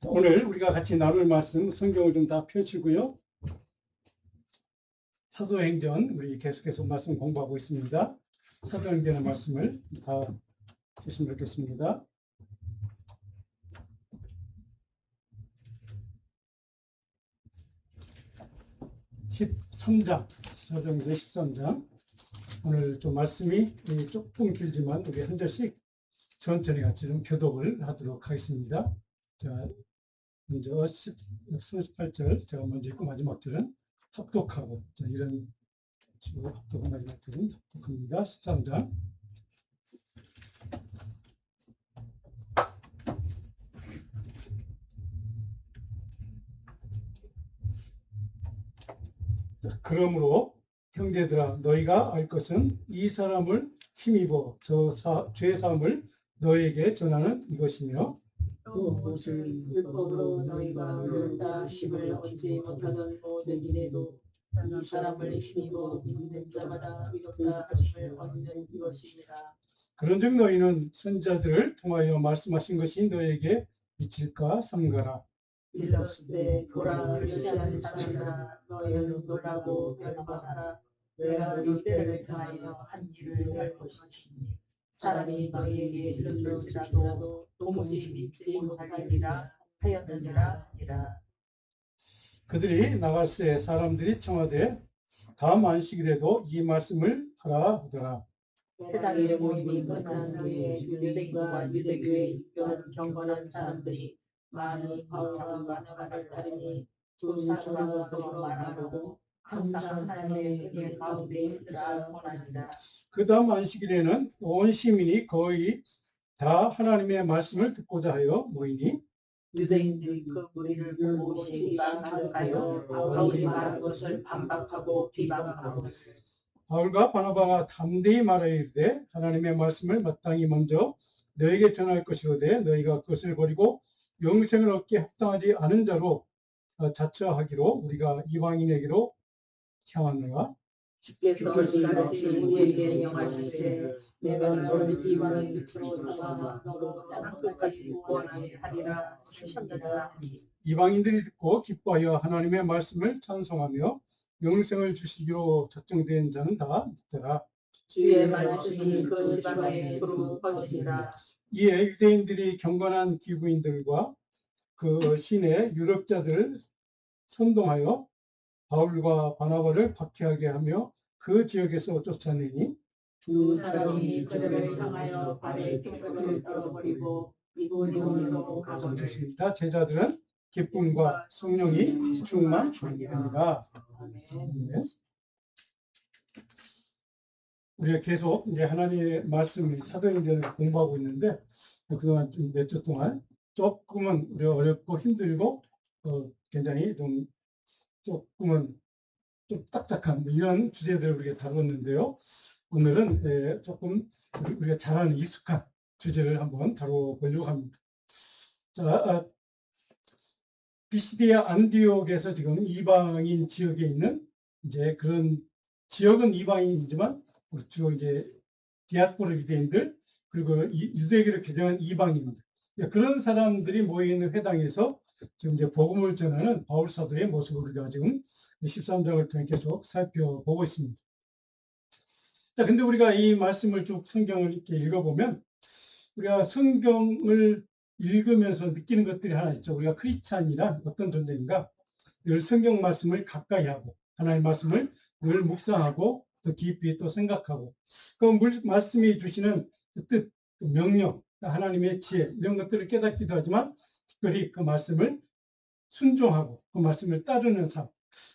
오늘 우리가 같이 나눌 말씀 성경을 좀 다 펼치고요. 사도행전 우리 계속해서 말씀 공부하고 있습니다. 사도행전의 말씀을 다 보시면 좋겠습니다. 사도행전 13장. 오늘 좀 말씀이 조금 길지만 우리 한 절씩 천천히 같이 좀 교독을 하도록 하겠습니다. 자, 먼저 38절 제가 먼저 읽고 마지막 절은 합독하고, 자, 이런 식으로 합독, 마지막 절은 합독합니다. 13장. 자, 그러므로 형제들아, 너희가 알 것은 이 사람을 힘입어 죄 사함을 너희에게 전하는 이것이며, 또 무슨 율법으로 너희가 얻는다 심을 얻지 못하는 모든 일에도 이 사람을 힘입어 있는 자마다 이롭다 하심을 얻는 이것입니다. 그런즉 너희는 선자들을 통하여 말씀하신 것이 너희에게 미칠까 삼가라. 일렀으되 보라 멸시하는 사람이라 너희는 놀라고 변화하라. 내가 이 때를 통하여 한 일을 할 것이니 사람이 너희에게 이르는지라도 도무지 믿지 못하리라 하였느니라 하니라. 그들이 나갈새 사람들이 청하되 다음 안식일에도 이 말씀을 하라 하더라. 회당의 모임이 끝난 후에 유대인과 유대교에 입교한 경건한 사람들이 많이 바울과 바나바를 따르니 두 사람과 더불어 말하고 항상 하나님의 은혜 가운데 있으라 원하니라. 그 다음 안식일에는 온 시민이 거의 다 하나님의 말씀을 듣고자 하여 모이니 유대인들이 그 무리를 보고 시기가 가득하여 바울이 말한 것을 반박하고 비방하고 바울과 바나바가 담대히 말하여 이르되 하나님의 말씀을 마땅히 먼저 너에게 전할 것이로되 너희가 그것을 버리고 영생을 얻게 합당하지 않은 자로 자처하기로 우리가 이방인에게로 향하노라. 주께서 이같이 우리에게 명하시되 내가 너를 이방인 밑으로 삼아 너로 땅 끝까지 구원하게 하리라 하셨느니라. 이방인들이 듣고 기뻐하여 하나님의 말씀을 찬송하며 영생을 주시기로 작정된 자는 다 믿더라. 주의 말씀이 그 지방에 두루 퍼지니라. 이에 유대인들이 경건한 기부인들과 그 시내 유럽자들을 선동하여 바울과 바나바를 박해하게 하며 그 지역에서 쫓아내니 두 사람이 그들을 향하여 발에 깃불을 떨어버리고 이곳으로 가보냈습니다. 제자들은 기쁨과 성령이 충만하니라. 네. 우리가 계속 이제 하나님의 말씀을 사도행전을 공부하고 있는데 그동안 좀 몇 주 동안 조금은 우리가 어렵고 힘들고 굉장히 좀 조금은 좀 딱딱한 이런 주제들을 우리가 다뤘는데요. 오늘은 조금 우리가 잘 아는 익숙한 주제를 한번 다뤄보려고 합니다. 자, 비시디아 안디옥에서 지금 이방인 지역에 있는 이제 그런 지역은 이방인이지만 주로 이제 디아스포라 유대인들 그리고 유대교를 개정한 이방인들 그런 사람들이 모여 있는 회당에서 지금 이제 복음을 전하는 바울 사도의 모습을 우리가 지금 13장을 통해 계속 살펴보고 있습니다. 자, 근데 우리가 이 말씀을 쭉 성경을 이렇게 읽어보면 우리가 성경을 읽으면서 느끼는 것들이 하나 있죠. 우리가 크리스찬이란 어떤 존재인가? 늘 성경 말씀을 가까이 하고 하나님의 말씀을 늘 묵상하고 또 깊이 또 생각하고 그 말씀이 주시는 그 뜻, 그 명령, 하나님의 지혜 이런 것들을 깨닫기도 하지만 특별히 그 말씀을 순종하고 그 말씀을 따르는 삶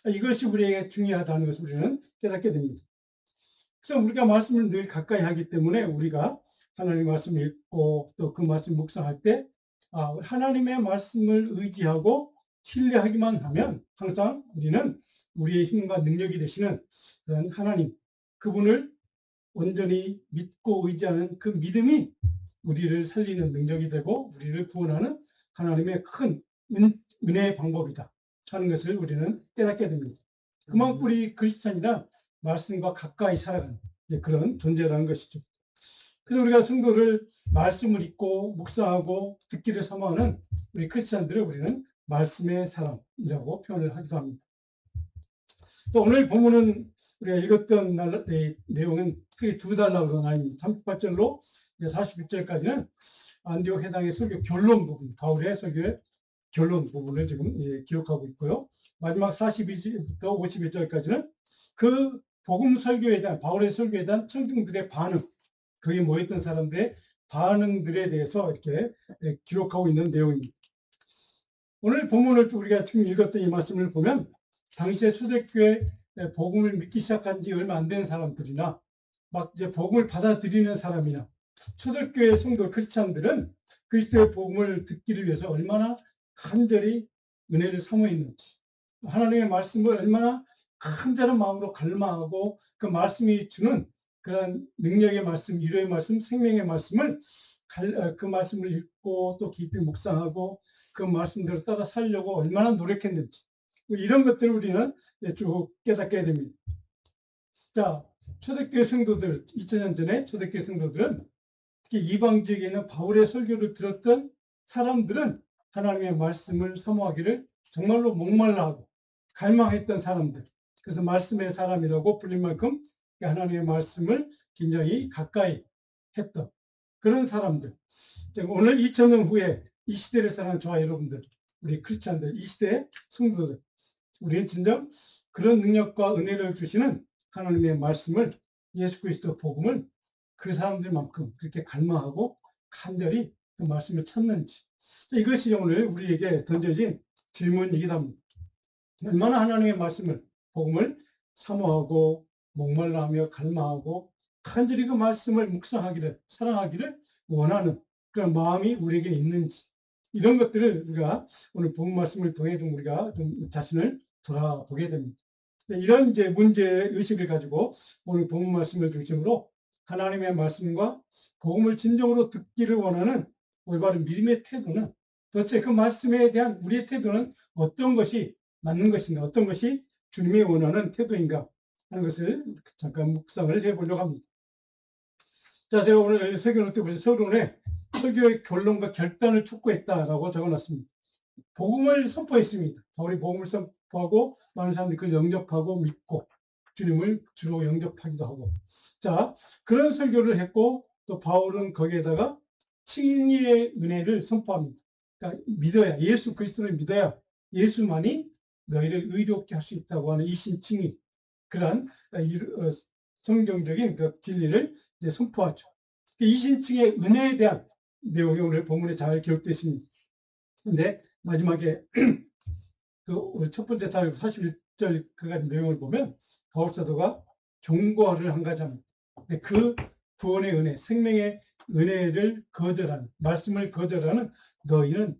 이것이 우리에게 중요하다는 것을 우리는 깨닫게 됩니다. 그래서 우리가 말씀을 늘 가까이 하기 때문에 우리가 하나님의 말씀을 읽고 또 그 말씀 묵상할 때 하나님의 말씀을 의지하고 신뢰하기만 하면 항상 우리는 우리의 힘과 능력이 되시는 그런 하나님 그분을 온전히 믿고 의지하는 그 믿음이 우리를 살리는 능력이 되고 우리를 구원하는 하나님의 큰 은혜의 방법이다 하는 것을 우리는 깨닫게 됩니다. 그만큼 우리 크리스찬이란 말씀과 가까이 살아가는 그런 존재라는 것이죠. 그래서 우리가 성도를 말씀을 읽고 묵상하고 듣기를 사모하는 우리 크리스천들을 우리는 말씀의 사람이라고 표현을 하기도 합니다. 또 오늘 본문은 우리가 읽었던 내용은 크게 두 단락으로 나뉩니다. 38절로 41절까지는 안디옥 회당의 설교 결론 부분, 바울의 설교의 결론 부분을 지금 기록하고 있고요. 마지막 42절부터 51절까지는 그 복음 설교에 대한, 바울의 설교에 대한 청중들의 반응, 거기에 모였던 사람들의 반응들에 대해서 이렇게 기록하고 있는 내용입니다. 오늘 본문을 우리가 지금 읽었던 이 말씀을 보면 당시에 초대교회 복음을 믿기 시작한 지 얼마 안 된 사람들이나 막 이제 복음을 받아들이는 사람이나 초대교회 성도 크리스찬들은 그리스도의 복음을 듣기를 위해서 얼마나 간절히 은혜를 사모했는지, 하나님의 말씀을 얼마나 간절한 마음으로 갈망하고 그 말씀이 주는 그런 능력의 말씀, 위로의 말씀, 생명의 말씀을 그 말씀을 읽고 또 깊이 묵상하고 그 말씀대로 따라 살려고 얼마나 노력했는지, 이런 것들을 우리는 쭉 깨닫게 됩니다. 자, 초대교회 성도들, 2000년 전에 초대교회 성도들은 특히 이방 지역에 있는 바울의 설교를 들었던 사람들은 하나님의 말씀을 사모하기를 정말로 목말라하고 갈망했던 사람들, 그래서 말씀의 사람이라고 불릴 만큼 하나님의 말씀을 굉장히 가까이 했던 그런 사람들. 오늘 2000년 후에 이 시대를 사는 저와 여러분들, 우리 크리스찬들, 이 시대의 성도들, 우리는 진정 그런 능력과 은혜를 주시는 하나님의 말씀을, 예수 그리스도 복음을 그 사람들만큼 그렇게 갈망하고 간절히 그 말씀을 찾는지, 이것이 오늘 우리에게 던져진 질문이기도 합니다. 얼마나 하나님의 말씀을, 복음을 사모하고 목말라하며 갈망하고 간절히 그 말씀을 묵상하기를, 사랑하기를 원하는 그런 마음이 우리에게 있는지, 이런 것들을 우리가 오늘 복음 말씀을 통해 좀 우리가 좀 자신을 돌아보게 됩니다. 이런 이제 문제 의식을 가지고 오늘 복음 말씀을 중심으로 하나님의 말씀과 복음을 진정으로 듣기를 원하는 올바른 믿음의 태도는, 도대체 그 말씀에 대한 우리의 태도는 어떤 것이 맞는 것인가, 어떤 것이 주님이 원하는 태도인가 하는 것을 잠깐 묵상을 해보려고 합니다. 자, 제가 오늘 설교노트에 보신 서론에 설교의 결론과 결단을 촉구했다라고 적어놨습니다. 복음을 선포했습니다. 바울이 복음을 선포하고 많은 사람들이 그걸 영접하고 믿고 주님을 주로 영접하기도 하고, 자, 그런 설교를 했고, 또 바울은 거기에다가 칭의의 은혜를 선포합니다. 그러니까 믿어야, 예수 그리스도를 믿어야 예수만이 너희를 의롭게 할 수 있다고 하는 이신칭의, 그러한 성경적인 그 진리를 이제 선포하죠. 이신칭의 은혜에 대한 내용이 오늘 본문에 잘 기록되어 있습니다. 근데 마지막에 그 첫 번째 달 41절 그 같은 내용을 보면 바울 사도가 경고를 한 가지 합니다. 근데 그 구원의 은혜, 생명의 은혜를 거절하는, 말씀을 거절하는 너희는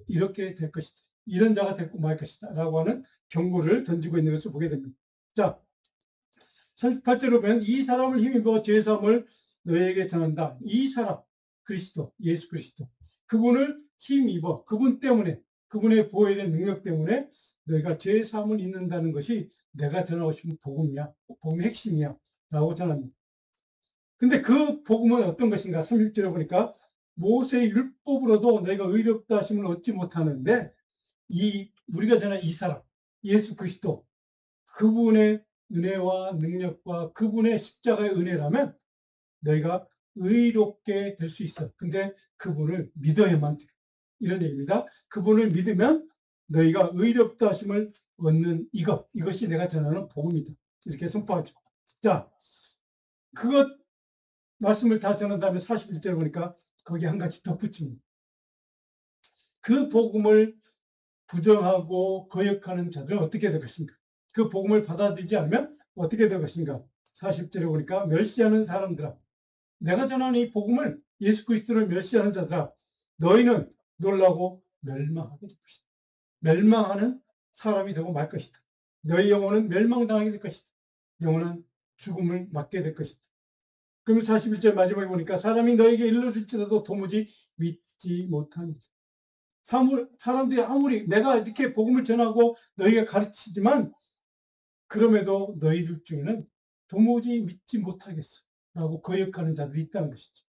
이렇게 될 것이다, 이런 자가 되고 말 것이다 라고 하는 경고를 던지고 있는 것을 보게 됩니다. 자, 38절로 보면 이 사람을 힘입어 죄사함을 너희에게 전한다. 이 사람, 그리스도, 예수 그리스도, 그분을 힘입어, 그분 때문에, 그분의 보혈의 능력 때문에 너희가 죄사함을 입는다는 것이 내가 전하고 싶은 복음이야, 복음의 핵심이야 라고 전합니다. 근데 그 복음은 어떤 것인가? 36절에 보니까 모세의 율법으로도 너희가 의롭다 하심을 얻지 못하는데 우리가 전한 이 사람, 예수 그리스도, 그분의 은혜와 능력과 그분의 십자가의 은혜라면 너희가 의롭게 될 수 있어. 근데 그분을 믿어야만 돼. 이런 얘기입니다. 그분을 믿으면 너희가 의롭다 하심을 얻는 이것이 내가 전하는 복음이다. 이렇게 선포하죠. 자, 그것 말씀을 다 전한 다음에 41절에 보니까 거기 한 가지 덧붙입니다. 그 복음을 부정하고 거역하는 자들은 어떻게 될 것인가? 그 복음을 받아들이지 않으면 어떻게 될 것인가? 40절에 보니까 멸시하는 사람들아, 내가 전하는 이 복음을, 예수 그리스도를 멸시하는 자들아, 너희는 놀라고 멸망하게 될 것이다. 멸망하는 사람이 되고 말 것이다. 너희 영혼은 멸망당하게 될 것이다. 영혼은 죽음을 맞게 될 것이다. 그럼 41절 마지막에 보니까 사람이 너에게 일러줄지라도 도무지 믿지 못하니, 사람들이 아무리 내가 이렇게 복음을 전하고 너희가 가르치지만 그럼에도 너희들 중에는 도무지 믿지 못하겠어 라고 거역하는 자들이 있다는 것이죠.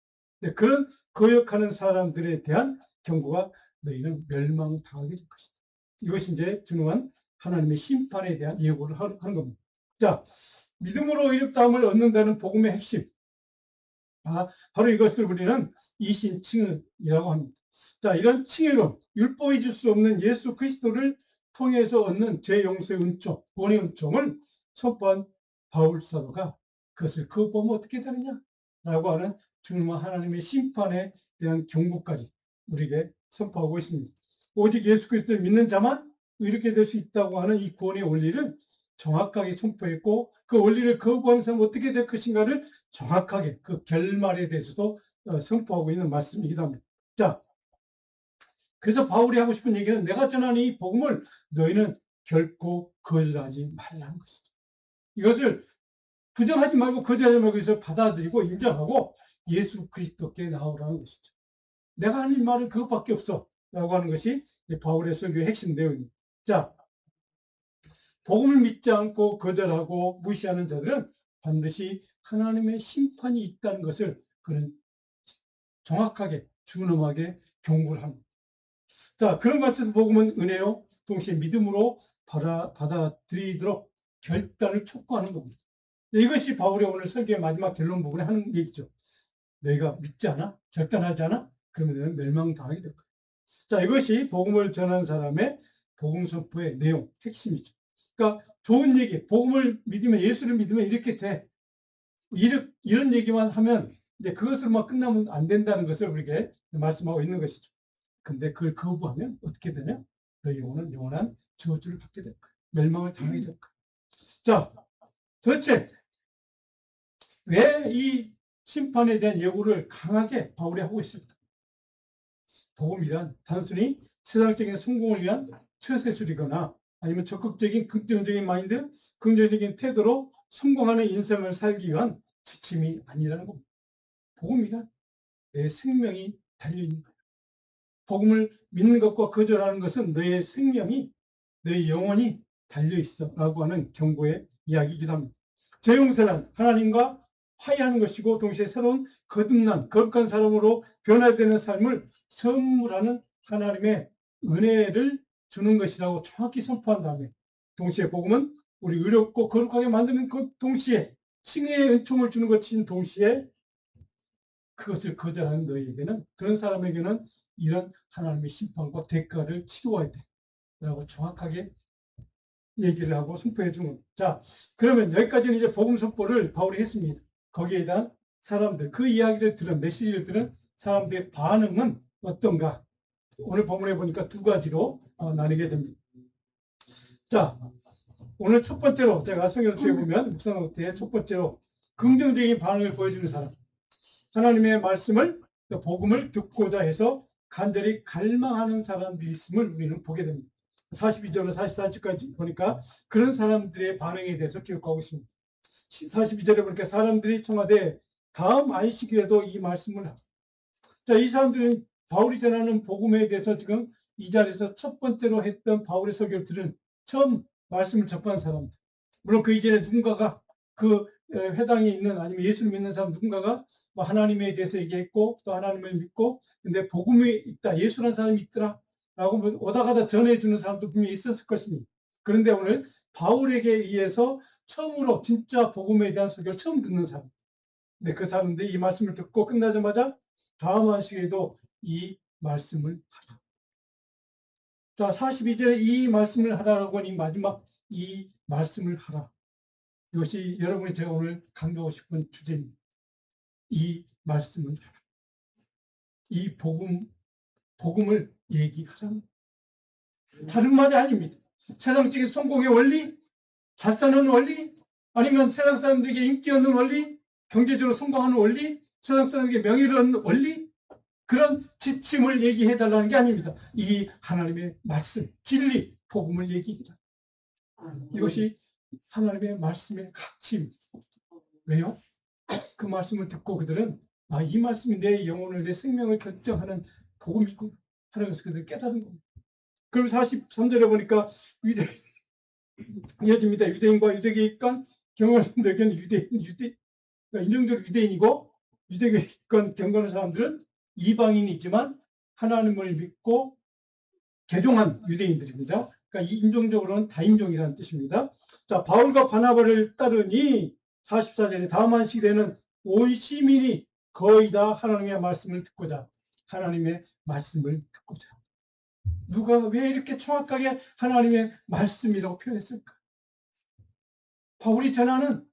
그런 거역하는 사람들에 대한 경고가 너희는 멸망당하게 될 것이다. 이것이 이제 중요한 하나님의 심판에 대한 예고를 하는 겁니다. 자, 믿음으로 의롭다함을 얻는다는 복음의 핵심. 바로 이것을 우리는 이신칭의라고 합니다. 자, 이런 칭의로 율법이 줄 수 없는 예수 그리스도를 통해서 얻는 죄 용서의 은총, 구원의 은총을 선포한 바울 사도가 그것을 그거 보면 어떻게 되느냐? 라고 하는 중요한 하나님의 심판에 대한 경고까지 우리에게 선포하고 있습니다. 오직 예수 그리스도를 믿는 자만 이렇게 될 수 있다고 하는 이 구원의 원리를 정확하게 선포했고, 그 원리를 거부하는 사람은 어떻게 될 것인가를 정확하게 그 결말에 대해서도 선포하고 있는 말씀이기도 합니다. 자, 그래서 바울이 하고 싶은 얘기는 내가 전하는 이 복음을 너희는 결코 거절하지 말라는 것이죠. 이것을 부정하지 말고 거절하지 말고 이것을 받아들이고 인정하고 예수 그리스도께 나오라는 것이죠. 내가 하는 말은 그것밖에 없어 라고 하는 것이 바울의 설교의 핵심 내용입니다. 자, 복음을 믿지 않고 거절하고 무시하는 자들은 반드시 하나님의 심판이 있다는 것을 그는 정확하게 준엄하게 경고를 합니다. 자, 그런 것 같아서 복음은 은혜요, 동시에 믿음으로 받아들이도록 결단을 촉구하는 겁니다. 이것이 바울의 오늘 설교의 마지막 결론 부분에 하는 얘기죠. 너희가 믿지 않아? 결단하지 않아? 그러면 너희는 멸망당하게 될 거예요. 자, 이것이 복음을 전하는 사람의 복음 선포의 내용, 핵심이죠. 그러니까 좋은 얘기, 복음을 믿으면, 예수를 믿으면 이렇게 돼. 이런 얘기만 하면 이제 그것으로만 끝나면 안 된다는 것을 우리에게 말씀하고 있는 것이죠. 근데 그걸 거부하면 어떻게 되냐? 너희 영원한 저주를 받게 될 거예요. 멸망을 당하게 될 거예요. 자, 도대체 왜 이 심판에 대한 예고를 강하게 바울이 하고 있을까? 복음이란 단순히 세상적인 성공을 위한 처세술이거나 아니면 적극적인 긍정적인 마인드, 긍정적인 태도로 성공하는 인생을 살기 위한 지침이 아니라는 겁니다. 복음이란 내 생명이 달려있는 거예요. 복음을 믿는 것과 거절하는 것은 너의 생명이, 너의 영혼이 달려있어 라고 하는 경고의 이야기이기도 합니다. 죄 용서란 하나님과 화해하는 것이고 동시에 새로운 거듭난 거룩한 사람으로 변화되는 삶을 선물하는 하나님의 은혜를 주는 것이라고 정확히 선포한 다음에, 동시에 복음은 우리 의롭고 거룩하게 만드는 것 동시에 칭의의 은총을 주는 것인 동시에 그것을 거절하는 너희에게는, 그런 사람에게는 이런 하나님의 심판과 대가를 치러야 돼 라고 정확하게 얘기를 하고 선포해 준 겁니다. 자, 그러면 여기까지는 이제 복음 선포를 바울이 했습니다. 거기에 대한 사람들, 그 이야기를 들은, 메시지를 들은 사람들의 반응은 어떤가? 오늘 본문에 보니까 두 가지로 나뉘게 됩니다. 자, 오늘 첫 번째로 제가 성경을 보면 묵상 노트에 첫 번째로 긍정적인 반응을 보여주는 사람, 하나님의 말씀을, 복음을 듣고자 해서 간절히 갈망하는 사람들이 있음을 우리는 보게 됩니다. 42절로 44절까지 보니까 그런 사람들의 반응에 대해서 기록하고 있습니다. 42절에 보니까 사람들이 청하되 다음 안식일에도 이 말씀을 하라. 자, 이 사람들은 바울이 전하는 복음에 대해서 지금 이 자리에서 첫 번째로 했던 바울의 설교를 들은 처음 말씀을 접한 사람들. 물론 그 이전에 누군가가 그 회당에 있는, 아니면 예수를 믿는 사람 누군가가 뭐 하나님에 대해서 얘기했고 또 하나님을 믿고, 근데 복음이 있다, 예수라는 사람이 있더라 라고 오다 가다 전해주는 사람도 분명히 있었을 것입니다. 그런데 오늘 바울에게 의해서 처음으로 진짜 복음에 대한 설교를 처음 듣는 사람. 근데 그 사람들이 이 말씀을 듣고 끝나자마자 다음 안식에도 이 말씀을 하라. 자, 42절에 이 말씀을 하라라고 하니 마지막 이 말씀을 하라. 이것이 여러분이 제가 오늘 강조하고 싶은 주제입니다. 이 말씀을 하라. 이 복음을 얘기하라는, 다른 말이 아닙니다. 세상적인 성공의 원리, 잘 사는 원리, 아니면 세상 사람들에게 인기 얻는 원리, 경제적으로 성공하는 원리, 세상 사람에게 명예를 얻는 원리, 그런 지침을 얘기해달라는 게 아닙니다. 이 하나님의 말씀, 진리, 복음을 얘기해라. 이것이 하나님의 말씀의 가치입니다. 왜요? 그 말씀을 듣고 그들은 이 말씀이 내 영혼을, 내 생명을 결정하는 복음이구나 하는 것을 그들이 깨달은 겁니다. 그럼 43절에 보니까 이어집니다. 유대인과 유대교이권 경건한 사람들에게는 그러니까 인종적으로 유대인이고 유대교이권 경건한 사람들은 이방인이지만 하나님을 믿고 개종한 유대인들입니다. 그러니까 이 인종적으로는 다인종이라는 뜻입니다. 자, 바울과 바나바를 따르니 44절에 다음 안식일에는 온 시민이 거의 다 하나님의 말씀을 듣고자 하나님의 말씀을 듣고자. 누가 왜 이렇게 정확하게 하나님의 말씀이라고 표현했을까? 바울이 전하는,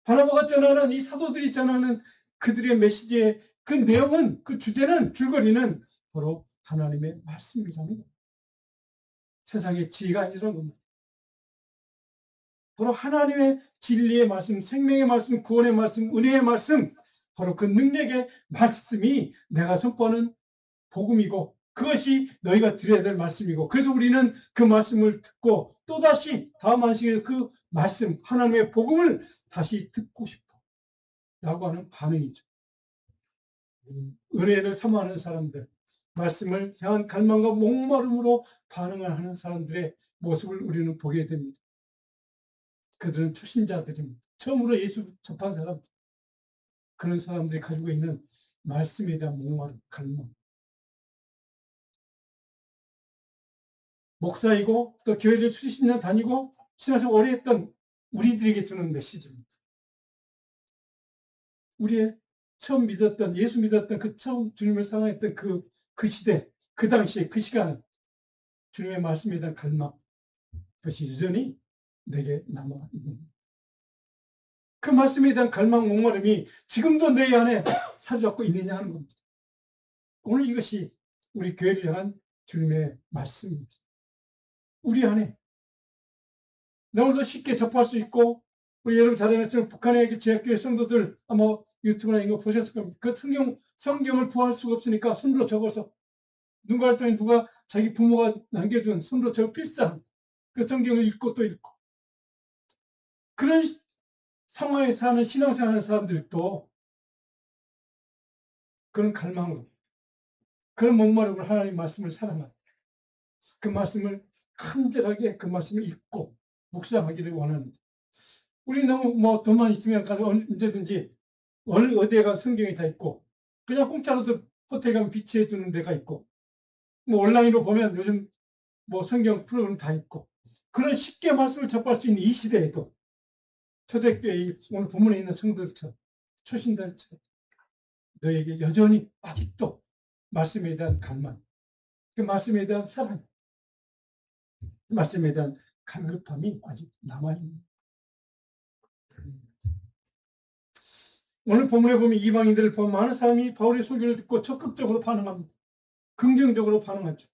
바나바가 전하는, 이 사도들이 전하는 그들의 메시지의 그 내용은, 그 주제는, 줄거리는 바로 하나님의 말씀이라는, 세상의 지혜가 아니라는 겁니다. 바로 하나님의 진리의 말씀, 생명의 말씀, 구원의 말씀, 은혜의 말씀, 바로 그 능력의 말씀이 내가 선포하는 복음이고, 그것이 너희가 들어야 될 말씀이고, 그래서 우리는 그 말씀을 듣고 또다시 다음 안식일에 그 말씀, 하나님의 복음을 다시 듣고 싶어 라고 하는 반응이죠. 은혜를 사모하는 사람들, 말씀을 향한 갈망과 목마름으로 반응을 하는 사람들의 모습을 우리는 보게 됩니다. 그들은 초신자들입니다. 처음으로 예수 접한 사람, 그런 사람들이 가지고 있는 말씀에 대한 목마름, 갈망. 목사이고 또 교회를 수십 년 다니고 신앙생활 오래 했던 우리들에게 주는 메시지입니다. 우리의 처음 믿었던, 예수 믿었던 그 처음 주님을 사랑했던 그 시대, 그 당시에 그 시간은 주님의 말씀에 대한 갈망, 그것이 여전히 내게 남아있는, 그 말씀에 대한 갈망, 목마름이 지금도 내 안에 사로잡고 있느냐 하는 겁니다. 오늘 이것이 우리 교회를 향한 주님의 말씀입니다. 우리 안에 너무도 쉽게 접할 수 있고, 우리 여러분 잘 아는 것처럼 북한의 제약교회 성도들 아마 유튜브나 이거 보셨을 겁니다. 그 성경을 구할 수가 없으니까 손으로 적어서, 누가 할 때는 누가 자기 부모가 남겨준 손으로 적어 필사한 그 성경을 읽고 또 읽고, 그런 상황에 사는 신앙생활하는 사람들도 그런 갈망으로, 그런 목마름으로 하나님 말씀을 사랑하고 그 말씀을 간절하게 그 말씀을 읽고 묵상하기를 원합니다. 우리 너무 돈만 있으면 가서 언제든지 어디에 가서 성경이 다 있고, 그냥 공짜로도 호텔 가면 비치해 주는 데가 있고, 온라인으로 보면 요즘 성경 프로그램 다 있고, 그런 쉽게 말씀을 접할 수 있는 이 시대에도 초대교회 오늘 본문에 있는 성도들처럼, 초신들처럼 너에게 여전히 아직도 말씀에 대한 갈망, 그 말씀에 대한 사랑, 그 말씀에 대한 간급함이 아직 남아있는. 오늘 본문에 보면 이방인들을 보면 많은 사람이 바울의 소개를 듣고 적극적으로 반응합니다. 긍정적으로 반응하죠.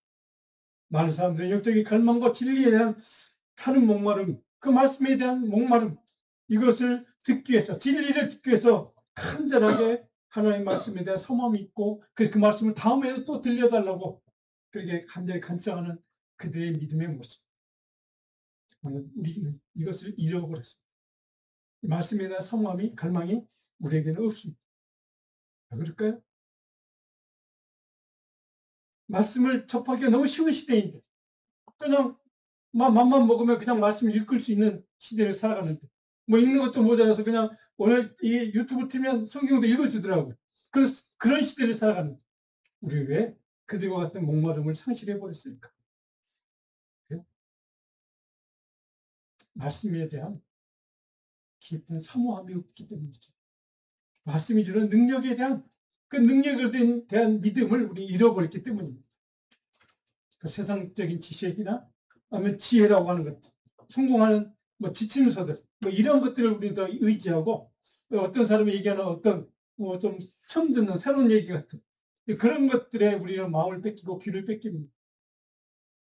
많은 사람들은 영적인 갈망과 진리에 대한 타는 목마름, 그 말씀에 대한 목마름, 이것을 듣기 위해서, 진리를 듣기 위해서 간절하게 하나님의 말씀에 대한 소망이 있고, 그래서 그 말씀을 다음에도 또 들려달라고 그렇게 간절히 간청하는 그들의 믿음의 모습. 우리는 이것을 잃어버렸습니다. 말씀에 대한 소망이, 갈망이 우리에게는 없습니다. 왜 그럴까요? 말씀을 접하기가 너무 쉬운 시대인데, 그냥 맘만 먹으면 그냥 말씀을 읽을 수 있는 시대를 살아가는데, 읽는 것도 모자라서 그냥 오늘 이 유튜브 틀면 성경도 읽어주더라고요. 그런 시대를 살아가는데, 우리 왜 그들과 같은 목마름을 상실해버렸을까? 말씀에 대한 깊은 사모함이 없기 때문이죠. 말씀이 주는 능력에 대한 그 능력에 대한 믿음을 우리 잃어버렸기 때문입니다. 그 세상적인 지식이나 아니면 지혜라고 하는 것, 성공하는 지침서들, 이런 것들을 우리는 더 의지하고, 어떤 사람이 얘기하는 어떤 좀 처음 듣는 새로운 얘기 같은 그런 것들에 우리는 마음을 뺏기고 귀를 뺏깁니다.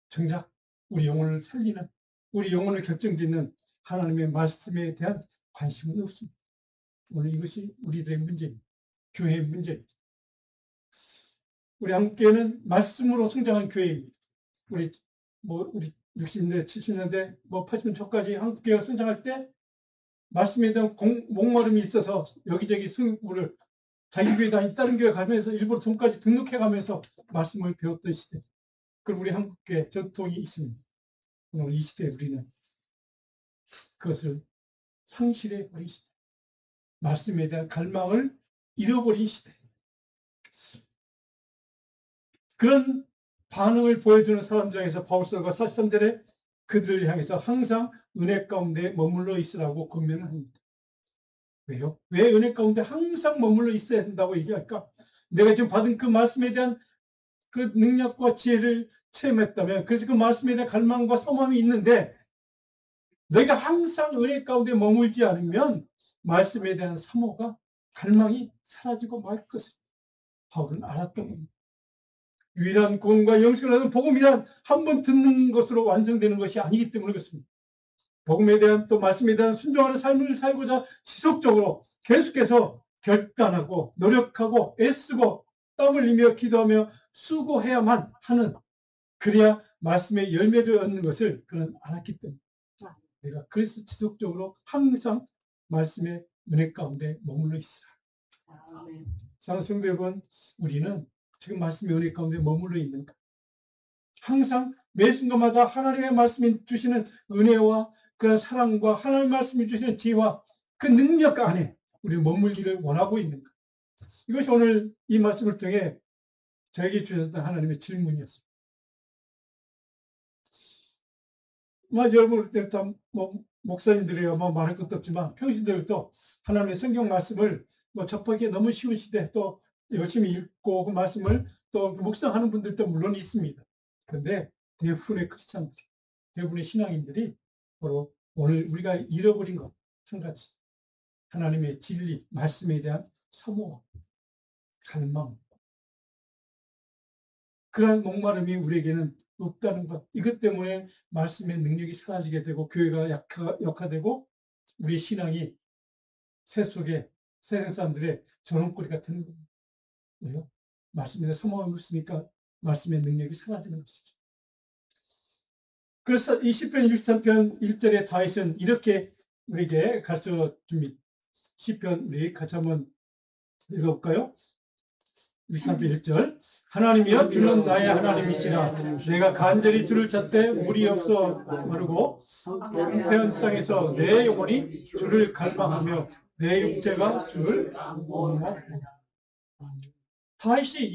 정작 우리 영혼을 살리는, 우리 영혼을 결정짓는 하나님의 말씀에 대한 관심은 없습니다. 오늘 이것이 우리들의 문제입니다. 교회의 문제입니다. 우리 한국교회는 말씀으로 성장한 교회입니다. 우리 60년대, 70년대, 80년 초까지 한국교회가 성장할 때 말씀에 대한 목마름이 있어서 여기저기 승부를 자기 교회 다니 다른 교회 가면서 일부러 돈까지 등록해 가면서 말씀을 배웠던 시대. 그리고 우리 한국교회 전통이 있습니다. 오늘 이 시대에 우리는 그것을 상실해 버린 시대. 말씀에 대한 갈망을 잃어버린 시대. 그런 반응을 보여주는 사람들 중에서 바울서가 43절에 그들을 향해서 항상 은혜 가운데 머물러 있으라고 권면을 합니다. 왜요? 왜 은혜 가운데 항상 머물러 있어야 된다고 얘기할까? 내가 지금 받은 그 말씀에 대한 그 능력과 지혜를 체험했다면, 그래서 그 말씀에 대한 갈망과 소망이 있는데, 내가 항상 은혜 가운데 머물지 않으면 말씀에 대한 사모가, 갈망이 사라지고 말 것을 바울은 알았던 겁니다. 유일한 구원과 영생을 얻는 복음이란 한 번 듣는 것으로 완성되는 것이 아니기 때문에 그렇습니다. 복음에 대한 또 말씀에 대한 순종하는 삶을 살고자 지속적으로 계속해서 결단하고 노력하고 애쓰고 땀을 흘리며 기도하며 수고해야만 하는, 그래야 말씀의 열매를 얻는 것을 그는 알았기 때문에 내가 그래서 지속적으로 항상 말씀의 은혜 가운데 머물러 있으라. 사랑하는 성도 여러분, 우리는 지금 말씀의 은혜 가운데 머물러 있는가? 항상 매 순간마다 하나님의 말씀이 주시는 은혜와 그 사랑과 하나님의 말씀이 주시는 지혜와 그 능력 안에 우리 머물기를 원하고 있는가? 이것이 오늘 이 말씀을 통해 저에게 주셨던 하나님의 질문이었습니다. 여러분, 목사님들이야 말할 것도 없지만 평신도들도 하나님의 성경 말씀을 접하기 너무 쉬운 시대, 또 열심히 읽고 그 말씀을 또 묵상하는 분들도 물론 있습니다. 그런데 대부분의 크리스찬들, 대부분의 신앙인들이 바로 오늘 우리가 잃어버린 것 한 가지, 하나님의 진리, 말씀에 대한 사모와 갈망, 그러한 목마름이 우리에게는 없다는 것. 이것 때문에 말씀의 능력이 사라지게 되고 교회가 약화되고 우리의 신앙이 세속의 세상 사람들의 조롱거리 같은 겁니다. 왜요? 말씀에 사모함이 없으니까 말씀의 능력이 사라지는 것이죠. 그래서 이 시편 63편 1절에 다윗은 이렇게 우리에게 가르쳐 줍니다. 시편 우리 같이 한번 읽어볼까요? 63편 1절. 하나님이여 주는 나의 하나님이시라. 내가 간절히 주를 찾되 물이 없어 마르고 황폐한 땅에서 내 영혼이 주를 갈망하며 내 육체가 주를 원하노라. 다윗이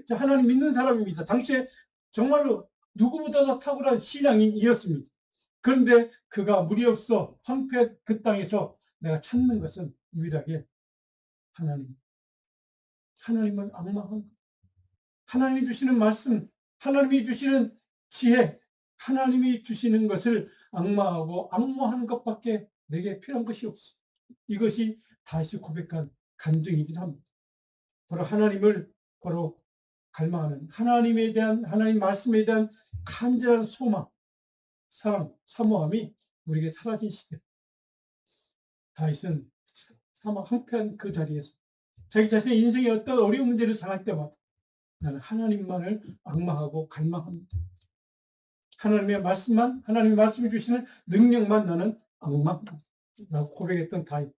하나님 믿는 사람입니다. 당시에 정말로 누구보다도 탁월한 신앙인이었습니다. 그런데 그가 물이 없어 황폐한 그 땅에서 내가 찾는 것은 유일하게 하나님을 악망한 것. 하나님이 주시는 말씀, 하나님이 주시는 지혜, 하나님이 주시는 것을 악망하고 악모하는 것밖에 내게 필요한 것이 없어. 이것이 다윗이 고백한 간증이기도 합니다. 바로 하나님을 바로 갈망하는, 하나님 말씀에 대한 간절한 소망, 사랑, 사모함이 우리에게 사라진 시대. 다윗은 사막 황폐한 그 자리에서 자기 자신의 인생의 어떤 어려운 문제를 당할 때마다 나는 하나님만을 악망하고 갈망합니다. 하나님의 말씀이 주시는 능력만 나는 악망라고 고백했던 다윗.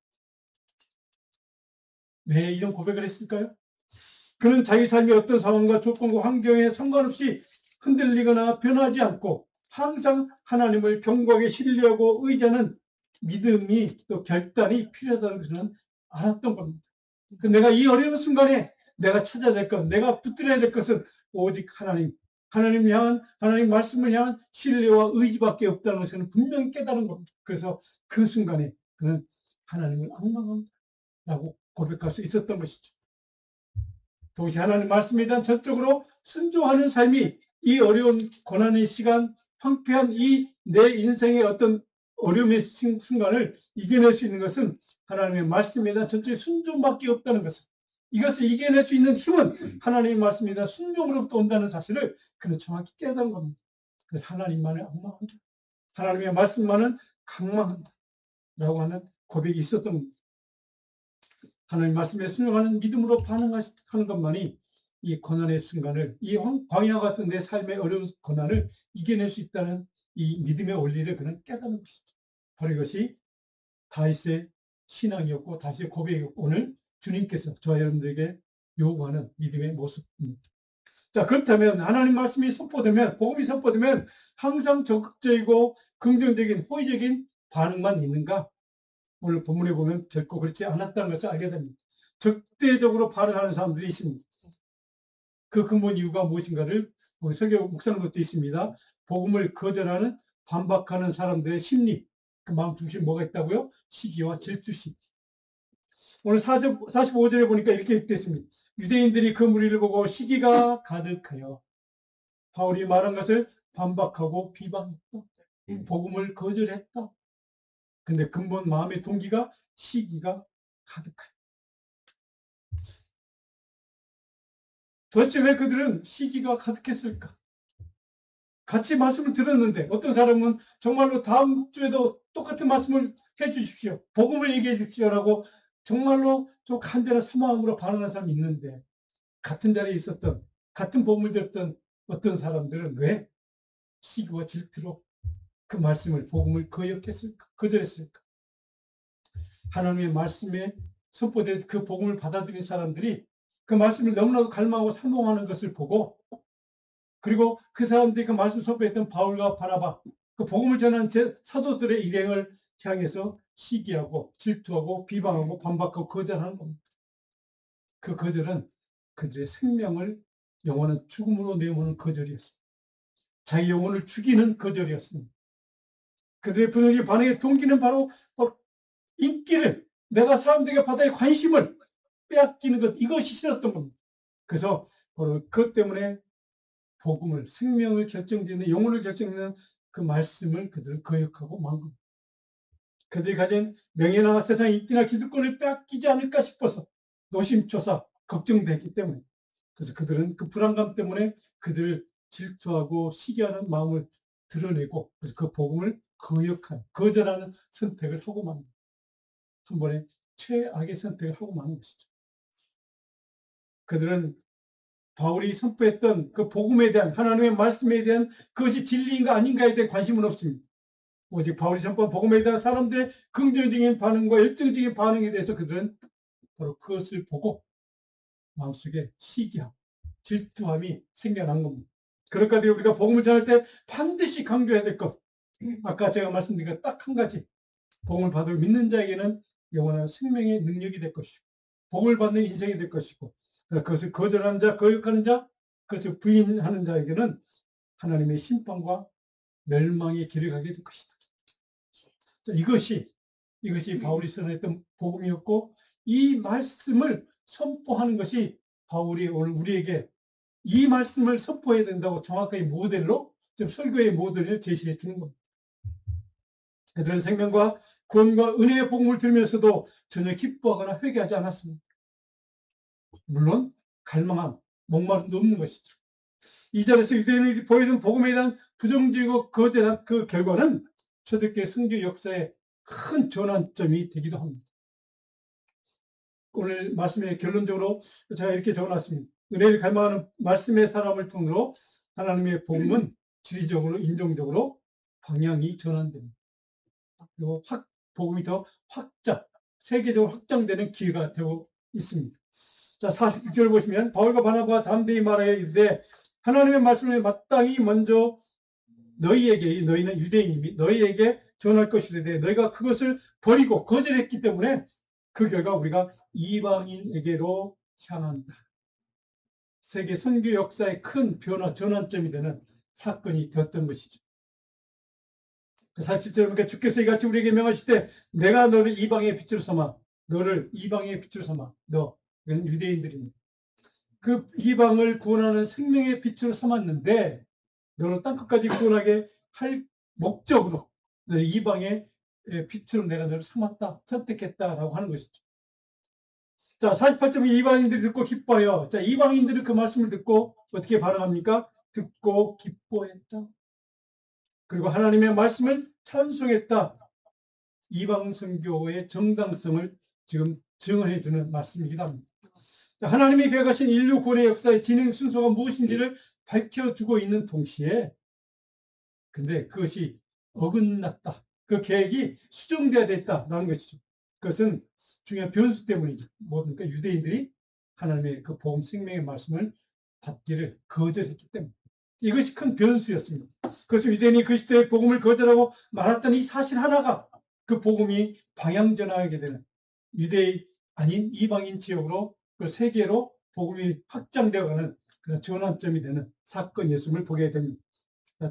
왜 이런 고백을 했을까요? 그는 자기 삶의 어떤 상황과 조건과 환경에 상관없이 흔들리거나 변하지 않고 항상 하나님을 견고하게 신뢰하고 의지하는 믿음이 또 결단이 필요하다는 것은 알았던 겁니다. 내가 이 어려운 순간에 내가 찾아야 될 것, 내가 붙들어야 될 것은 오직 하나님 향한, 하나님 말씀을 향한 신뢰와 의지밖에 없다는 것을 분명히 깨달은 겁니다. 그래서 그 순간에 그는 하나님을 악망한다고 고백할 수 있었던 것이죠. 동시에 하나님 말씀에 대한 전적으로 순종하는 삶이 이 어려운 고난의 시간, 황폐한 이 내 인생의 어떤 어려움의 순간을 이겨낼 수 있는 것은 하나님의 말씀에 대한 전적인 순종밖에 없다는 것을, 이것을 이겨낼 수 있는 힘은 하나님의 말씀에 대한 순종으로부터 온다는 사실을 그는 정확히 깨달은 겁니다. 그래서 하나님만을 악망한다. 하나님의 말씀만은 강망한다. 라고 하는 고백이 있었던 겁니다. 하나님 말씀에 순종하는 믿음으로 반응하는 것만이 이 고난의 순간을, 이 광야 같은 내 삶의 어려운 고난을 이겨낼 수 있다는 이 믿음의 원리를 그는 깨닫는 것이죠. 바로 이것이 다윗의 신앙이었고 다윗의 고백이었고 오늘 주님께서 저와 여러분들에게 요구하는 믿음의 모습입니다. 자, 그렇다면 하나님 말씀이 선포되면, 복음이 선포되면 항상 적극적이고 긍정적인 호의적인 반응만 있는가? 오늘 본문에 보면 결코 그렇지 않았다는 것을 알게 됩니다. 적대적으로 반응하는 사람들이 있습니다. 그 근본 이유가 무엇인가를 우리 설교 묵상한 것도 있습니다. 복음을 거절하는 반박하는 사람들의 심리, 그 마음 중심에 뭐가 있다고요? 시기와 질투심. 오늘 45절에 보니까 이렇게 되어 있습니다. 유대인들이 그 무리를 보고 시기가 가득하여 바울이 말한 것을 반박하고 비방했다. 복음을 거절했다. 근데 근본 마음의 동기가 시기가 가득하여. 도대체 왜 그들은 시기가 가득했을까? 같이 말씀을 들었는데 어떤 사람은 정말로 다음 주에도 똑같은 말씀을 해 주십시오. 복음을 얘기해 주십시오라고 정말로 좀 간절한 사모함으로 반응하는 사람이 있는데 같은 자리에 있었던 같은 복음을 들었던 어떤 사람들은 왜 시기와 질투로 그 말씀을 복음을 거절했을까? 하나님의 말씀에 선포된 그 복음을 받아들인 사람들이 그 말씀을 너무나도 갈망하고 사모하는 것을 보고 그리고 그 사람들이 그 말씀 선포했던 바울과 바나바 그 복음을 전한 사도들의 일행을 향해서 시기하고 질투하고 비방하고 반박하고 거절하는 겁니다. 그 거절은 그들의 생명을 영원한 죽음으로 내모는 거절이었습니다. 자기 영혼을 죽이는 거절이었습니다. 그들의 분위기 반응의 동기는 바로 인기를 내가 사람들에게 받아야 관심을 빼앗기는 것 이것이 싫었던 겁니다. 그래서 바로 그것 때문에 복음을 생명을 결정짓는 영혼을 결정짓는 그 말씀을 그들은 거역하고 만 겁니다. 그들이 가진 명예나 세상 인기나 기득권을 빼앗기지 않을까 싶어서 노심초사 걱정되기 때문에 그래서 그들은 그 불안감 때문에 그들을 질투하고 시기하는 마음을 드러내고 그래서 그 복음을 거절하는 선택을 하고 맙니다. 한 번에 최악의 선택을 하고 마는 것이죠. 그들은 바울이 선포했던 그 복음에 대한 하나님의 말씀에 대한 그것이 진리인가 아닌가에 대한 관심은 없습니다. 오직 바울이 선포한 복음에 대한 사람들의 긍정적인 반응과 열정적인 반응에 대해서 그들은 바로 그것을 보고 마음속에 시기함, 질투함이 생겨난 겁니다. 그러니까 우리가 복음을 전할 때 반드시 강조해야 될 것. 아까 제가 말씀드린 것 딱 한 가지. 복음을 받을 믿는 자에게는 영원한 생명의 능력이 될 것이고 복을 받는 인생이 될 것이고 그것을 거절하는 자, 거역하는 자, 그것을 부인하는 자에게는 하나님의 심판과 멸망의 길을 가게 될 것이다. 자, 이것이 바울이 선언했던 복음이었고 이 말씀을 선포하는 것이 바울이 오늘 우리에게 이 말씀을 선포해야 된다고 정확하게 모델로 좀 설교의 모델을 제시해 주는 겁니다. 그들은 생명과 구원과 은혜의 복음을 들으면서도 전혀 기뻐하거나 회개하지 않았습니다. 물론 갈망함, 목마름도 없는 것이죠. 이 자리에서 유대인이 보이던 복음에 대한 부정적이고 거절한 그 결과는 초대교회 선교 역사의 큰 전환점이 되기도 합니다. 오늘 말씀의 결론적으로 제가 이렇게 적어놨습니다. 은혜를 갈망하는 말씀의 사람을 통으로 하나님의 복음은 지리적으로 인종적으로 방향이 전환됩니다. 그리고 복음이 더 세계적으로 확장되는 기회가 되고 있습니다. 자, 46절 보시면 바울과 바나바가 담대히 말하여 이르되 하나님의 말씀을 마땅히 먼저 너희에게, 너희는 유대인이니 너희에게 전할 것이되 너희가 그것을 버리고 거절했기 때문에 그 결과 우리가 이방인에게로 향한다. 세계 선교 역사의 큰 변화, 전환점이 되는 사건이 되었던 것이죠. 47절에 보니까 주께서 이같이 우리에게 명하시되 내가 너를 이방의 빛으로 삼아 너를 이방의 빛으로 삼아 이건 유대인들입니다. 그 이방을 구원하는 생명의 빛으로 삼았는데 너를 땅끝까지 구원하게 할 목적으로 이방의 빛으로 내가 너를 삼았다, 선택했다라고 하는 것이죠. 자, 48절 이방인들이 듣고 기뻐요. 자, 이방인들은 그 말씀을 듣고 어떻게 반응합니까? 듣고 기뻐했다. 그리고 하나님의 말씀을 찬송했다. 이방 선교의 정당성을 지금 증언해 주는 말씀이기도 합니다. 하나님이 계획하신 인류 구원의 역사의 진행 순서가 무엇인지를 밝혀주고 있는 동시에 근데 그것이 어긋났다. 그 계획이 수정돼야 됐다라는 것이죠. 그것은 중요한 변수 때문이죠. 뭡니까? 유대인들이 하나님의 그 복음 생명의 말씀을 받기를 거절했기 때문에. 이것이 큰 변수였습니다. 그래서 유대인이 그 시대에 복음을 거절하고 말았던 이 사실 하나가 그 복음이 방향전환하게 되는 유대인 아닌 이방인 지역으로 그 세계로 복음이 확장되어가는 그런 전환점이 되는 사건이었음을 보게 됩니다.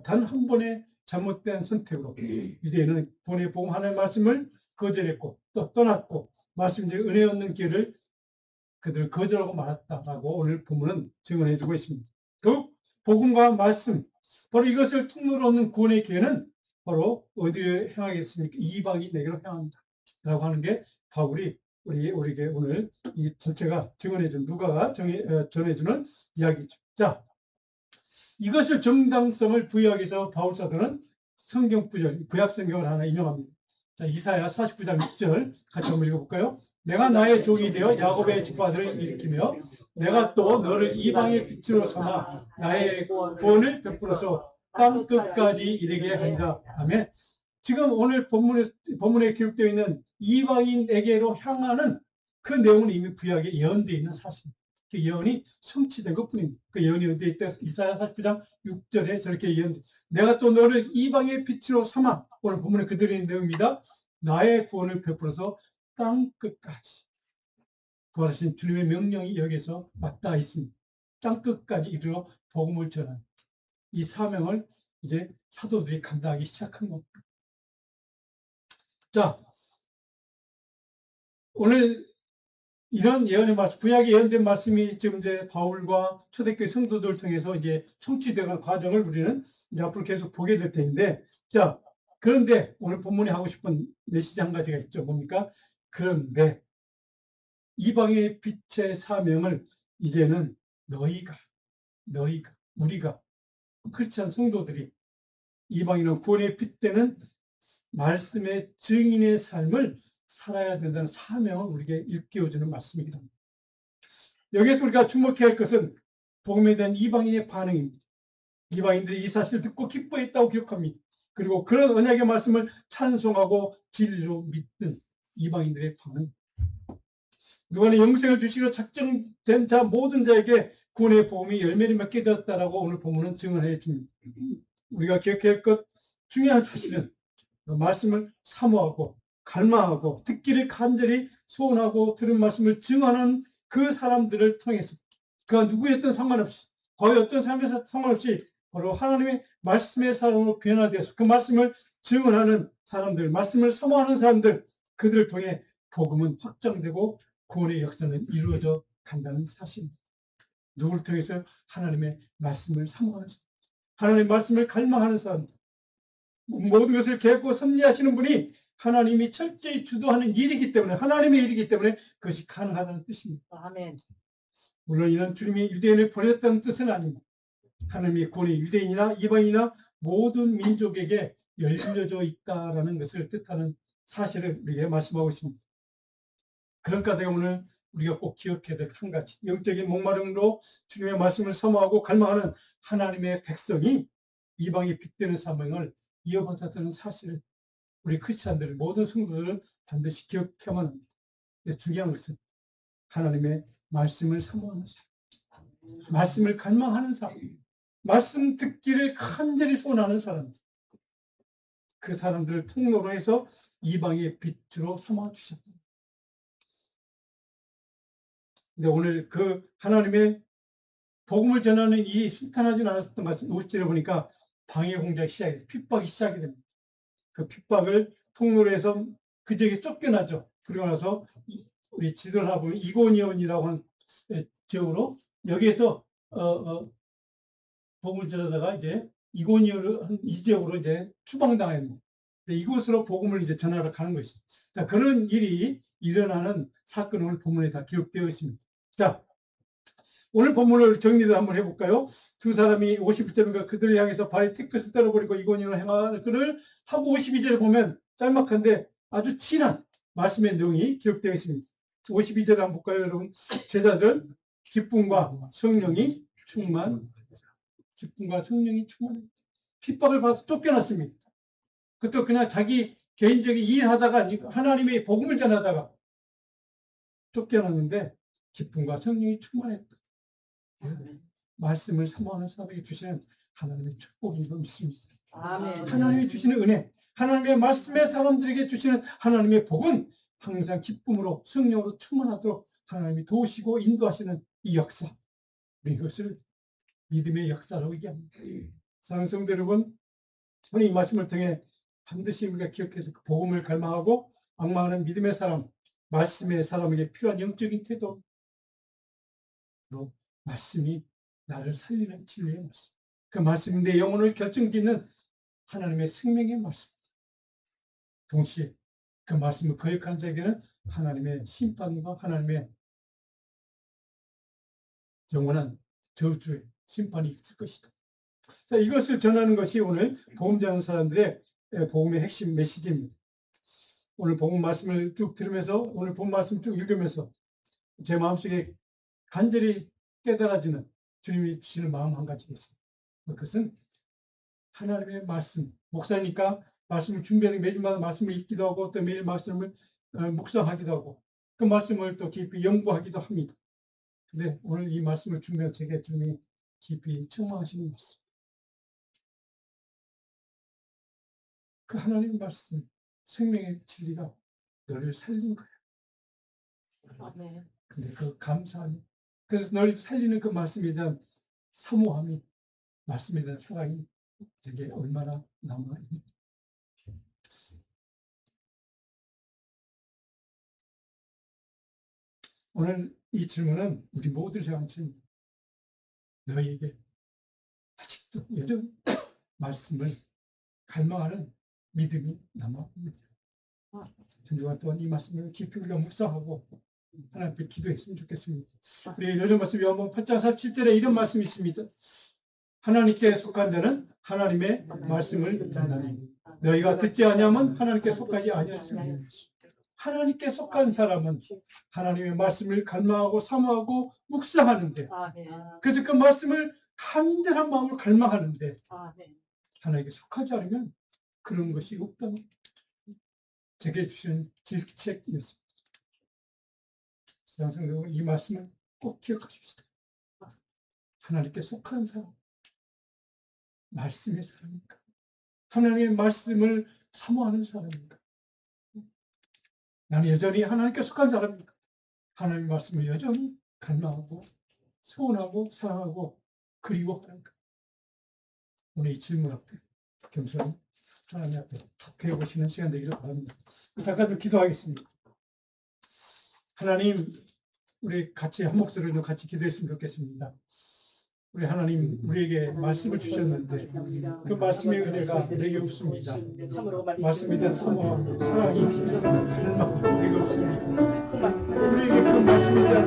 단 한 번의 잘못된 선택으로 유대인은 구원의 복음 하나님의 말씀을 거절했고 또 떠났고 말씀대로 은혜 얻는 길을 그들 거절하고 말았다라고 오늘 본문은 증언해 주고 있습니다. 더욱 복음과 말씀 바로 이것을 통로로 얻는 구원의 기회는 바로 어디에 향하겠습니까? 이방인에게로 향한다 라고 하는 게 바울이 우리에게 오늘 이 전체가 증언해준 누가가 전해주는 이야기죠. 자, 이것을 정당성을 부여하기 위해서 바울 사도는 성경 구절, 구약 성경을 하나 인용합니다. 자, 이사야 49장 6절 같이 한번 읽어볼까요? 내가 나의 종이 되어 야곱의 집파들을 일으키며 내가 또 너를 이방의 빛으로 삼아 나의 구원을 베풀어서 땅 끝까지 이르게 하리라. 아멘. 지금 오늘 본문에 기록되어 있는 이방인에게로 향하는 그 내용은 이미 구약에 예언되어 있는 사실입니다. 그 예언이 성취된 것뿐입니다. 그 예언이 어디에 있다? 이사야 49장 6절에 저렇게 예언돼. 내가 또 너를 이방의 빛으로 삼아. 오늘 본문에 그대로 있는 내용입니다. 나의 구원을 베풀어서 땅 끝까지. 구하신 주님의 명령이 여기서 맞닿아 있습니다. 땅 끝까지 이르러 복음을 전하는 이 사명을 이제 사도들이 감당하기 시작한 겁니다. 자, 오늘 이런 예언의 말씀, 구약에 예언된 말씀이 지금 이제 바울과 초대교회 성도들을 통해서 이제 성취되는 과정을 우리는 이제 앞으로 계속 보게 될 텐데, 자, 그런데 오늘 본문이 하고 싶은 메시지 한 가지가 있죠. 뭡니까? 그런데 이방의 빛의 사명을 이제는 우리가, 크리스찬 성도들이 이방인은 구원의 빛 되는 말씀의 증인의 삶을 살아야 된다는 사명을 우리에게 일깨워주는 말씀이기도 합니다. 여기에서 우리가 주목해야 할 것은 복음에 대한 이방인의 반응입니다. 이방인들이 이 사실을 듣고 기뻐했다고 기록합니다. 그리고 그런 언약의 말씀을 찬송하고 진리로 믿는 이방인들의 반응. 누가는 영생을 주시기로 작정된 자 모든 자에게 구원의 복음이 열매를 맺게 되었다라고 오늘 본문은 증언해 줍니다. 우리가 기억해야 할 것 중요한 사실은 말씀을 사모하고 갈망하고 듣기를 간절히 소원하고 들은 말씀을 증언하는 그 사람들을 통해서 그가 누구였든 상관없이 거의 어떤 삶에서 상관없이 바로 하나님의 말씀의 사람으로 변화되어서 그 말씀을 증언하는 사람들, 말씀을 사모하는 사람들, 그들을 통해 복음은 확장되고 구원의 역사는 이루어져 간다는 사실입니다. 누구를 통해서? 하나님의 말씀을 사모하는 사람, 하나님의 말씀을 갈망하는 사람들, 모든 것을 계획하고 섭리하시는 분이 하나님이 철저히 주도하는 일이기 때문에, 하나님의 일이기 때문에 그것이 가능하다는 뜻입니다. 아멘. 물론 이는 주님이 유대인을 보냈다는 뜻은 아닙니다. 하나님의 구원이 유대인이나 이방인이나 모든 민족에게 열려져 있다라는 것을 뜻하는 사실을 우리에게 말씀하고 있습니다. 그러니까 내가 오늘 우리가 꼭 기억해야 될 한 가지, 영적인 목마름으로 주님의 말씀을 사모하고 갈망하는 하나님의 백성이 이방의 빛되는 사명을 이어받았다는 사실을 우리 크리스찬들, 모든 성도들은 반드시 기억해야만 합니다. 근데 중요한 것은 하나님의 말씀을 사모하는 사람, 말씀을 갈망하는 사람, 말씀 듣기를 간절히 소원하는 사람, 그 사람들을 통로로 해서 이방의 빛으로 삼아 주셨다. 근데 오늘 그 하나님의 복음을 전하는 이 순탄하지 않았었던 것 같습니다. 50절에 보니까 방해 공작이 시작이 됩니다. 핍박이 시작이 됩니다. 그 핍박을 통로로 해서 그 지역에 쫓겨나죠. 그러고 나서 우리 지도를 하나 보면 이고니온이라고 하는 지역으로 여기에서 복음을 전하다가 이제 이고니온 이 지역으로 이제 추방당해야 됩니다. 이곳으로 복음을 이제 전하러 가는 것이죠. 자, 그런 일이 일어나는 사건을 본문에 다 기록되어 있습니다. 자, 오늘 본문을 정리를 한번 해볼까요? 두 사람이 51절인가 그들을 향해서 바위 티끝을 떨어버리고 이고니온을 행하는 그를 하고 52절에 보면 짤막한데 아주 친한 말씀의 내용이 기록되어 있습니다. 52절 한번 볼까요, 여러분? 제자들은 기쁨과 성령이 충만해. 핍박을 받아서 쫓겨났습니다. 그것도 그냥 자기 개인적인 일하다가 아니고 하나님의 복음을 전하다가 쫓겨났는데 기쁨과 성령이 충만했다. 말씀을 사모하는 사람에게 주시는 하나님의 축복인 걸 믿습니다. 아멘. 하나님이 주시는 은혜, 하나님의 말씀의 사람들에게 주시는 하나님의 복은 항상 기쁨으로 성령으로 충만하도록 하나님이 도우시고 인도하시는 이 역사, 우리 이것을 믿음의 역사로 얘기합니다. 사랑하는 성도 여러분, 오늘 이 말씀을 통해 반드시 우리가 기억해서 그 복음을 갈망하고 악망하는 믿음의 사람, 말씀의 사람에게 필요한 영적인 태도로 말씀이 나를 살리는 진리의 말씀. 그 말씀이 내 영혼을 결정짓는 하나님의 생명의 말씀. 동시에 그 말씀을 거역하는 자에게는 하나님의 심판과 하나님의 영원한 저주의 심판이 있을 것이다. 자, 이것을 전하는 것이 오늘 복음 전하는 사람들의 복음의 핵심 메시지입니다. 오늘 복음 말씀을 쭉 들으면서 오늘 복음 말씀 쭉 읽으면서 제 마음속에 간절히 깨달아지는 주님이 주시는 마음 한 가지가 있습니다. 그것은 하나님의 말씀, 목사니까 말씀을 준비하는 매주마다 말씀을 읽기도 하고 또 매일 말씀을 묵상하기도 하고 그 말씀을 또 깊이 연구하기도 합니다. 근데 오늘 이 말씀을 준비한 제게 주님이 깊이 책망하시는 말씀. 그 하나님의 말씀, 생명의 진리가 너를 살린 거야. 아멘. 근데 그 감사함이, 그래서 너를 살리는 그 말씀에 대한 사모함이, 말씀에 대한 사랑이 되게 얼마나 남아있니? 오늘 이 질문은 우리 모두를 향한 질문. 너희에게 아직도 여전히 말씀을 갈망하는 믿음이 남아있느냐? 한 주간 동안 이 말씀을 깊이 우리가 묵상하고 하나님께 기도했으면 좋겠습니다. 우리 요즘 말씀 요한복음 8장 47절에 이런 말씀이 있습니다. 하나님께 속한 자는 하나님의 말씀을 듣나니 너희가 듣지 아니하면 하나님께 속하지 아니하였습니다. 하나님께 속한 사람은 하나님의 말씀을 갈망하고 사모하고 묵상하는데, 그래서 그 말씀을 간절한 마음으로 갈망하는데 하나님께 속하지 않으면 그런 것이 없다는 제게 주신 질책이었습니다. 사랑하는 이 말씀을 꼭 기억하십시다. 하나님께 속한 사람, 말씀의 사람입니까? 하나님의 말씀을 사모하는 사람입니까? 나는 여전히 하나님께 속한 사람입니까? 하나님의 말씀을 여전히 갈망하고 소원하고 사랑하고 그리워하는가? 오늘 이 질문 앞에 겸손히 하나님 앞에 툭 해보시는 시간 되기를 바랍니다. 잠깐 좀 기도하겠습니다. 하나님, 우리 같이 한 목소리로 같이 기도했으면 좋겠습니다. 우리 하나님, 우리에게 말씀을 주셨는데 그 말씀의 은혜가 내게 없습니다. 말씀에 대한 사모함, 사랑이 갈망 내게 없습니다. 우리에게 그 말씀에 대한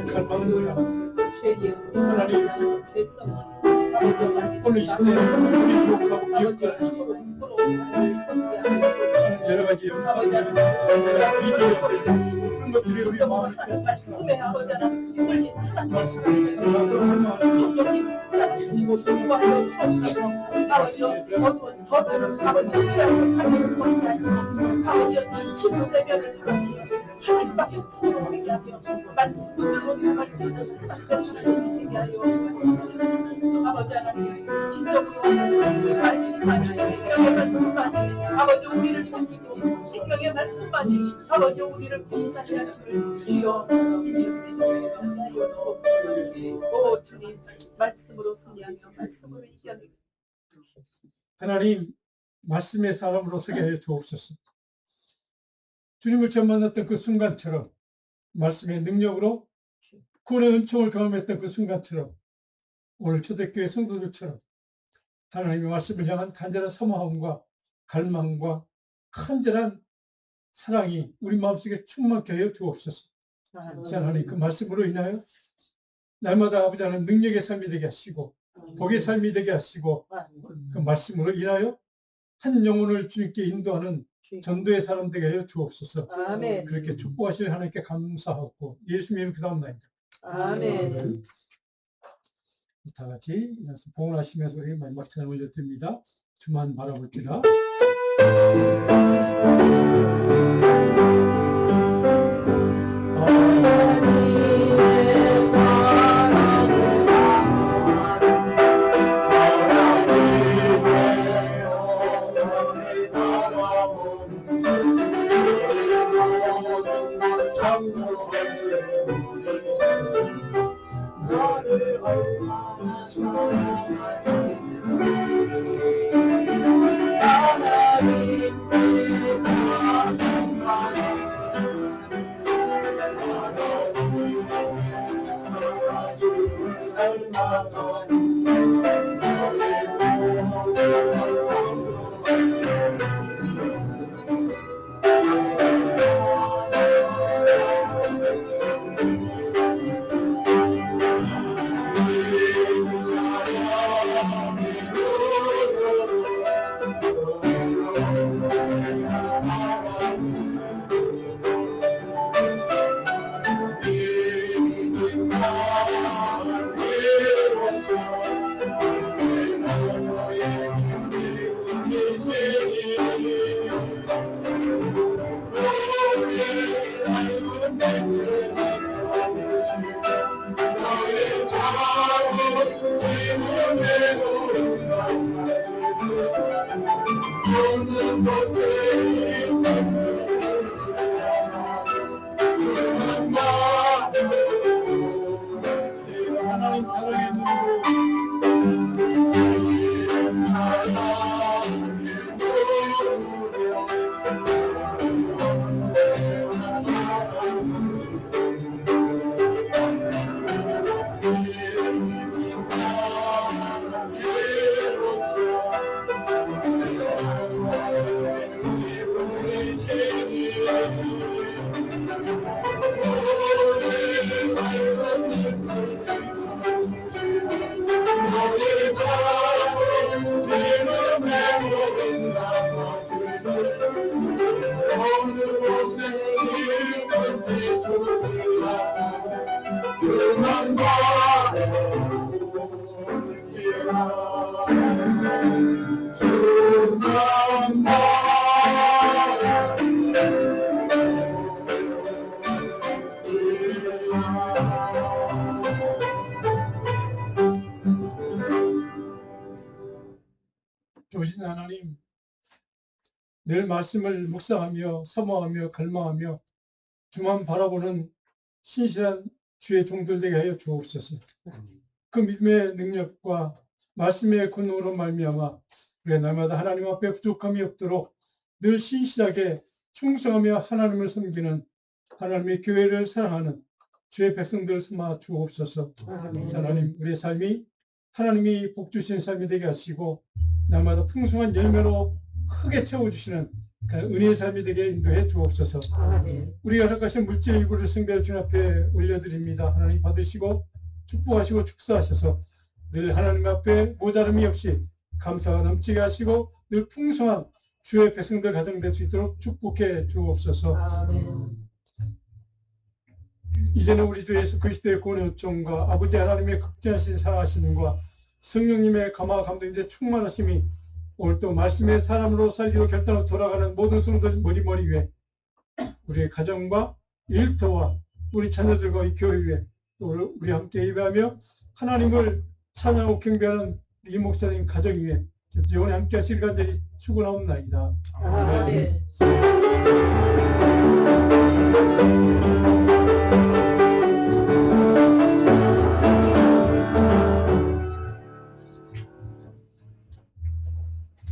갈망을 하나님, 오늘 이 시대에 우리 기억하고 기억하는 여러 가지 영상들, 비디오들, 그런 것들이 우리 마음을 말씀에 아버지 말씀을 사랑하고 할망하는 아버지 우리를 섬기신 신령의 말씀만이 아버지 우리를 분산히 하시는 주여 오 주님 말씀으로 승리하며 말씀으로 이겨내고 하나님, 말씀의 사람으로 서게 하여 주옵소서. 주님을 처음 만났던 그 순간처럼 말씀의 능력으로 구원의 은총을 경험했던 그 순간처럼 오늘 초대교회 성도들처럼 하나님의 말씀을 향한 간절한 사모함과 갈망과 간절한 사랑이 우리 마음속에 충만케 하여 주옵소서. 하나님, 그 말씀으로 인하여 날마다 아버지 하나님 능력의 삶이 되게 하시고 복의 삶이 되게 하시고 그 말씀으로 인하여 한 영혼을 주님께 인도하는 전도의 사람 되게 하여 주옵소서. 아멘. 그렇게 축복하시는 하나님께 감사하고 예수님 이름 기도합니다. 아멘. 다 같이 일어나서 봉헌하시면서 우리 마지막 찬양 올려드립니다. 주만 바라볼지라. 나를 도우신 하나님, 늘 말씀을 묵상하며 사모하며 갈망하며 주만 바라보는 신실한 주의 종들 되게 하여 주옵소서. 그 믿음의 능력과 말씀의 근원으로 말미암아 우리가 날마다 하나님 앞에 부족함이 없도록 늘 신실하게 충성하며 하나님을 섬기는 하나님의 교회를 사랑하는 주의 백성들 삼아 주옵소서. 하나님, 우리의 삶이 하나님이 복 주신 삶이 되게 하시고 날마다 풍성한 열매로 크게 채워주시는 그 은혜의 삶이 되게 인도해 주옵소서. 우리가 허락하신 물질 일부를 승배 주님 앞에 올려드립니다. 하나님 받으시고 축복하시고 축사하셔서 늘 하나님 앞에 모자름이 없이 감사가 넘치게 하시고 늘 풍성한 주의 백성들 가정될 수 있도록 축복해 주옵소서. 이제는 우리 주 예수 그리스도의 구원의 은총과 아버지 하나님의 극진하신 사랑하심과 성령님의 감화 감동의 충만하심이 오늘 또 말씀의 사람으로 살기로 결단하고 돌아가는 모든 성도들 머리 위에 우리의 가정과 일터와 우리 자녀들과 이 교회 위에 또 우리 함께 예배하며 하나님을 찬양하고 경배하는 이 목사님 가정 위에 영원히 함께 하실 간절히 축원하옵나이다. 아멘.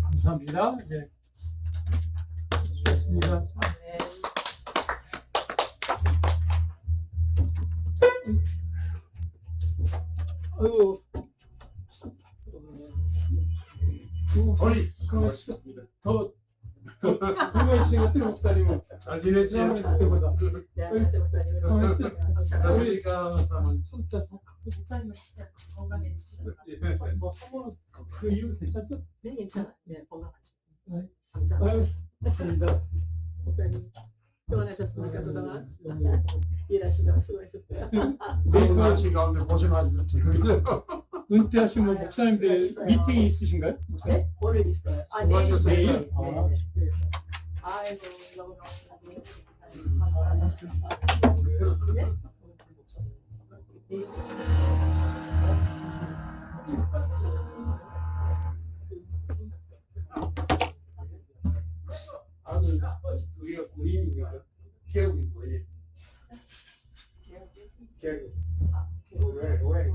감사합니다. 예. 수고하셨습니다. 아이고. 더 건강해지신 것 목사님은 잘 지내지? 그때보다. 네, 목사님. 그러니까 진짜 목사님은 진짜 건강해지시고 뭐 한번 그 이유 괜찮죠? 네, 괜찮아요. 네, 건강하시고. 네. 감사합니다. 아유, 고맙습니다. 목사님 평안하셨습니까 그동안? 일하시느라 수고하셨어요. 고생하신 가운데 고생하셨지. 은퇴하시면 목사님들 미팅이 있으신가요? 목사님? 네? 오늘 있어요. 아, 내일. 수고하셨어요. 네. 아. 네. 아이고, 너무 네? 네. 아들 우리가 군인이니까 계획이 뭐지? 계획. 왜?